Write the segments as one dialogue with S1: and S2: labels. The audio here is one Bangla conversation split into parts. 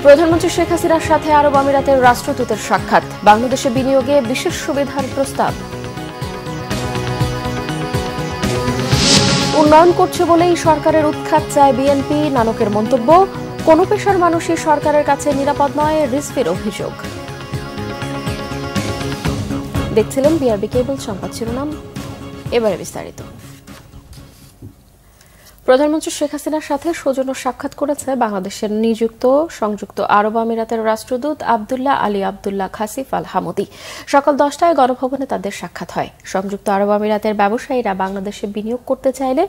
S1: প্রধানমন্ত্রী শেখ হাসিনার সাথে আরব আমিরাতের রাষ্ট্রদূতের সাক্ষাৎ, বাংলাদেশে বিনিয়োগে বিশেষ সুবিধার প্রস্তাব। উন্নয়ন করছে বলেই সরকারের উৎখাত চায় বিএনপি, নানকের মন্তব্য। কোনো পেশার মানুষই সরকারের কাছে নিরাপদ নয়, রিজভির অভিযোগ। দেখছিলেন বিআরবি কেবল সংবাদ শিরোনাম, এবারে বিস্তারিত। প্রধানমন্ত্রী শেখ হাসিনার সাথে সৌজন্য সাক্ষাৎ করেছে বাংলাদেশের নিযুক্ত সংযুক্ত আরব আমিরাতের রাষ্ট্রদূত আব্দুল্লাহ আলী আব্দুল্লাহ খাসিফ আল হামুদি। সকাল 10টায় গণভবনে তাদের সাক্ষাৎ হয়। সংযুক্ত আরব আমিরাতের ব্যবসায়ীরা বাংলাদেশে বিনিয়োগ করতে চাইলে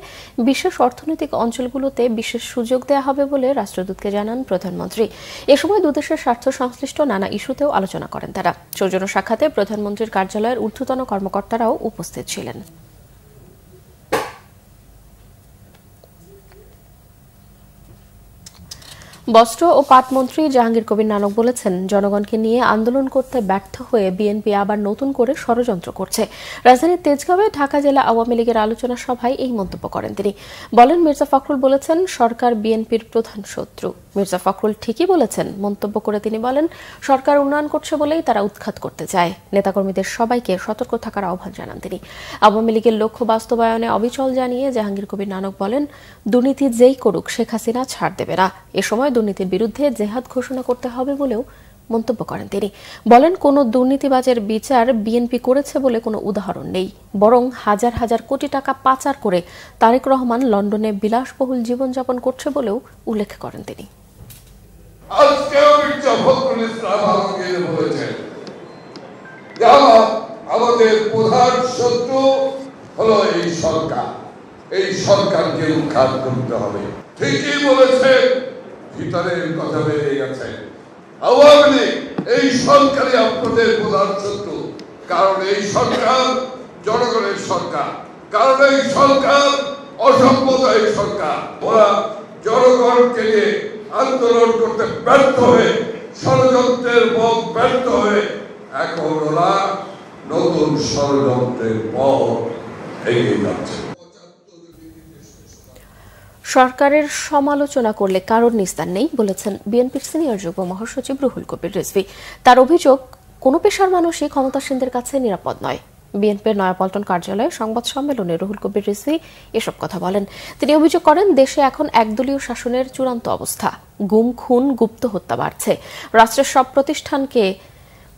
S1: বিশেষ অর্থনৈতিক অঞ্চলগুলোতে বিশেষ সুযোগ দেওয়া হবে বলে রাষ্ট্রদূতকে জানান প্রধানমন্ত্রী। এ সময় দুদেশের স্বার্থ সংশ্লিষ্ট নানা ইস্যুতেও আলোচনা করেন তারা। সৌজন্য সাক্ষাতে প্রধানমন্ত্রীর কার্যালয়ের ঊর্ধ্বতন কর্মকর্তারাও উপস্থিত ছিলেন। বস্ত্র ও পাট মন্ত্রী জাহাঙ্গীর কবির নানক বলেছেন, জনগণকে নিয়ে আন্দোলন করতে ব্যর্থ হয়ে বিএনপি আবার নতুন করে ষড়যন্ত্র করছে। রাজধানীর তেজগাঁওয়ে ঢাকা জেলা আওয়ামী লীগের আলোচনা সভায় এই মন্তব্য করেন তিনি। বলেন, মির্জা ফখরুল বলেছেন সরকার বিএনপির প্রধান শত্রু। মির্জা ফখরুল ঠিকই বলেছেন মন্তব্য করে তিনি বলেন, সরকার উন্নয়ন করছে বলেই তারা উৎখাত করতে চায়। নেতাকর্মীদের সবাইকে সতর্ক থাকার আহ্বান জানান তিনি। আওয়ামী লীগের লক্ষ্য বাস্তবায়নে অবিচল জানিয়ে জাহাঙ্গীর কবির নানক বলেন, দুর্নীতি যেই করুক শেখ হাসিনা ছাড় দেবে না। এ সময় দুর্নীতির বিরুদ্ধে জেহাদ ঘোষণা করতে হবে বলেও মন্তব্য করেন তিনি। বলেন, কোন দুর্নীতিবাজের বিচার বিএনপি করেছে বলে কোনো উদাহরণ নেই, বরং হাজার হাজার কোটি টাকা পাচার করে তারেক রহমান লন্ডনে বিলাসবহুল জীবনযাপন করছে বলেও উল্লেখ করেন তিনি।
S2: আমাদের প্রধান শত্রু হলো এই সরকার, এই সরকারকে উৎখাত করতে হবে। ঠিকই বলেছে, ভিতরের কথা বেরিয়ে গেছে। আওয়ামী লীগ এই সরকারই আপনাদের প্রধান শত্রু, কারণ এই সরকার জনগণের সরকার, কারণ এই সরকার অসাম্প্রদায়িক সরকার। ওরা জনগণকে নিয়ে আন্দোলন করতে ব্যর্থ হয়ে, ষড়যন্ত্রের পথ ব্যর্থ হয়ে এখন ওরা নতুন ষড়যন্ত্রের পথ এগিয়ে যাচ্ছে।
S1: সরকারের সমালোচনা করলে কারোর নিস্তার নেই বলেছেন বিএনপির সিনিয়র যুগ্ম মহাসচিব রুহুল কবির রিজভী। তার অভিযোগ, কোনো পেশার মানুষই ক্ষমতাসীনদের কাছে নিরাপদ নয়। বিএনপির নয়াপল্টন কার্যালয়ে সংবাদ সম্মেলনে রুহুল কবির রিজভী এসব কথা বলেন। তিনি অভিযোগ করেন, দেশে এখন একদলীয় শাসনের চূড়ান্ত অবস্থা। গুম, খুন, গুপ্ত হত্যা বাড়ছে। রাষ্ট্রের সব প্রতিষ্ঠানকে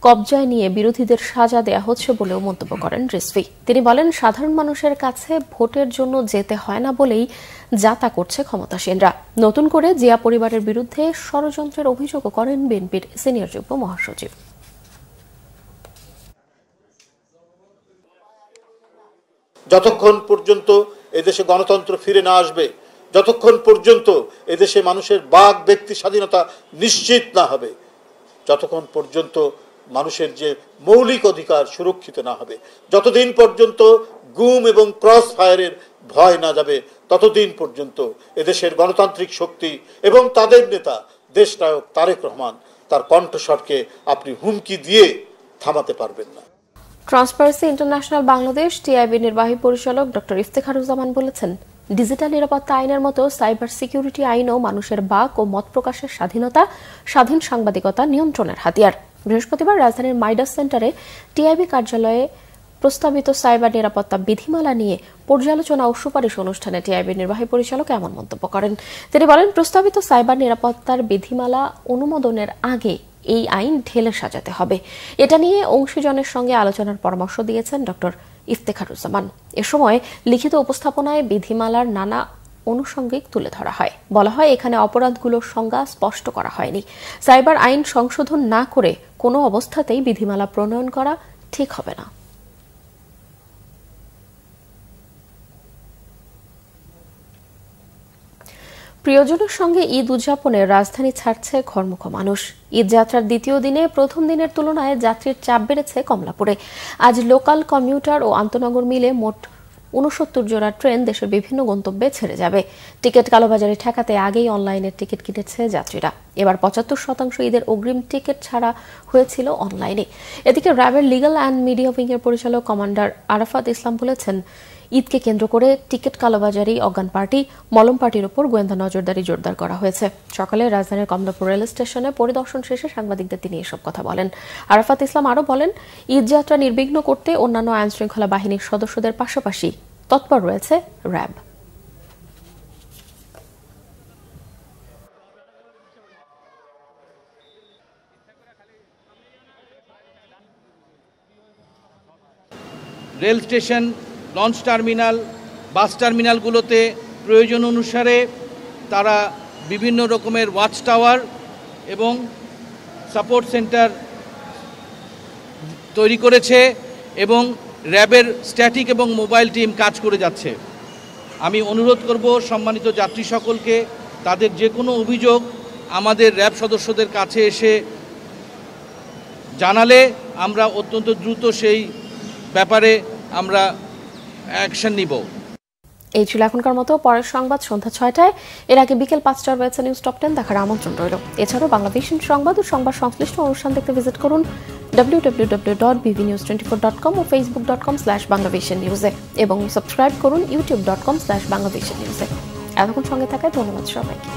S1: কবজায় নিয়ে বিরোধীদের সাজা দেয়া হচ্ছে বলেও মন্তব্য করেন রিজভী। তিনি বলেন, সাধারণ মানুষের কাছে ভোটের জন্য যেতে হয় না বলেই যা তা করছে ক্ষমতাসীনরা। নতুন করে জিয়া পরিবারের বিরুদ্ধে ষড়যন্ত্রের অভিযোগও করেন বিএনপির সিনিয়র যুগ্ম মহাসচিব।
S3: যতক্ষণ পর্যন্ত এদেশে গণতন্ত্র ফিরে না আসবে, যতক্ষণ পর্যন্ত এদেশে মানুষের বাক ব্যক্তি স্বাধীনতা নিশ্চিত না হবে, যতক্ষণ পর্যন্ত মানুষের যে মৌলিক অধিকার সুরক্ষিত না হবে, যতদিন পর্যন্ত গুম এবং ক্রস ফায়ারের ভয় না যাবে, ততদিন পর্যন্ত এদেশের গণতান্ত্রিক শক্তি এবং তাদের নেতা দেশনায়ক তারেক রহমান তার কণ্ঠস্বরকে আপনি হুমকি দিয়ে থামাতে পারবেন না।
S1: ট্রান্সপারেন্সি ইন্টারন্যাশনাল বাংলাদেশ টিআইবি নির্বাহী পরিচালক ডক্টর ইফতেখারুজ্জামান বলেছেন, ডিজিটাল নিরাপত্তা আইনের মতো সাইবার সিকিউরিটি আইনও মানুষের বাক ও মত প্রকাশের স্বাধীনতা, স্বাধীন সাংবাদিকতা নিয়ন্ত্রণের হাতিয়ার। বৃহস্পতিবার রাজধানীর মাইডাস সেন্টারে টিআইবি কার্যালয়ে প্রস্তাবিত সাইবার নিরাপত্তা বিধিমালা নিয়ে পর্যালোচনা ও সুপারিশ অনুষ্ঠানে টিআইবি নির্বাহী পরিচালক এমন মন্তব্য করেন। তিনি বলেন, প্রস্তাবিত সাইবার নিরাপত্তার বিধিমালা অনুমোদনের আগে এই আইন ঢেলে সাজাতে হবে। এটা নিয়ে অংশীজনের সঙ্গে আলোচনার পরামর্শ দিয়েছেন ডক্টর ইফতেখারুজ্জামান। এ সময় লিখিত উপস্থাপনায় বিধিমালার নানা অনুষঙ্গিক তুলে ধরা হয়। বলা হয়, এখানে অপরাধগুলোর সংজ্ঞা স্পষ্ট করা হয়নি। সাইবার আইন সংশোধন না করে কোনো অবস্থাতেই বিধিমালা প্রণয়ন করা ঠিক হবে না। প্রিয়জনের সঙ্গে ঈদ উদযাপনে রাজধানী ছাড়ছে ঘরমুখ মানুষ। ঈদ যাত্রার দ্বিতীয় দিনে প্রথম দিনের তুলনায় যাত্রীর চাপ বেড়েছে কমলাপুরে। আজ লোকাল, কমিউটার ও আন্তনগর মিলে মোট ৬৯ জোড়া ট্রেন দেশের বিভিন্ন গন্তব্যে ছেড়ে যাবে। টিকিট কালোবাজারি ঠেকাতে আগেই অনলাইনে টিকিট কিনেছে যাত্রীরা। এবার ৭৫% ঈদের অগ্রিম টিকিট ছাড়া হয়েছিল অনলাইনে। এদিকে র্যাবের লিগ্যাল অ্যান্ড মিডিয়া উইংয়ের পরিচালক কমান্ডার আরাফাত ইসলাম বলেছেন, ঈদকে কেন্দ্র করে টিকিট কালোবাজারি, অজ্ঞান পার্টি, মলম পার্টির উপর গোয়েন্দা নজরদারি জোরদার করা হয়েছে। সকালে রাজধানীর কমলাপুর রেল স্টেশনে পরিদর্শন শেষে সাংবাদিকদের তিনি এসব কথা বলেন। আরাফাত ইসলাম আরও বলেন, ঈদ যাত্রা নির্বিঘ্ন করতে অন্যান্য আইনশৃঙ্খলা বাহিনীর সদস্যদের পাশাপাশি তৎপর রয়েছে RAB.
S4: Rail station, launch terminal, bus টার্মিনালগুলোতে প্রয়োজন অনুসারে তারা বিভিন্ন রকমের ওয়াচ টাওয়ার এবং সাপোর্ট সেন্টার তৈরি করেছে এবং র্যাবের স্ট্যাটিক এবং মোবাইল টিম কাজ করে যাচ্ছে। আমি অনুরোধ করব সম্মানিত যাত্রী সকলকে, তাদের যে কোনো অভিযোগ আমাদের র্যাব সদস্যদের কাছে এসে জানালে আমরা অত্যন্ত দ্রুত সেই ব্যাপারে আমরা অ্যাকশন নিব।
S1: এই ছিল এখনকার মতো। পরের সংবাদ সন্ধ্যা 6টায়। এর আগে বিকেল 5টায় রয়েছে নিউজ টপ 10 দেখার আমন্ত্রণ রইল। এছাড়াও বাংলাদেশের সংবাদ ও সংবাদ সংশ্লিষ্ট অনুষ্ঠান দেখতে ভিজিট করুন www.bvnews24.com ও facebook.com/banglavisionnews এবং সাবস্ক্রাইব করুন youtube.com/banglavisionnews। এতক্ষণ সঙ্গে থাকায় ধন্যবাদ সবাইকে।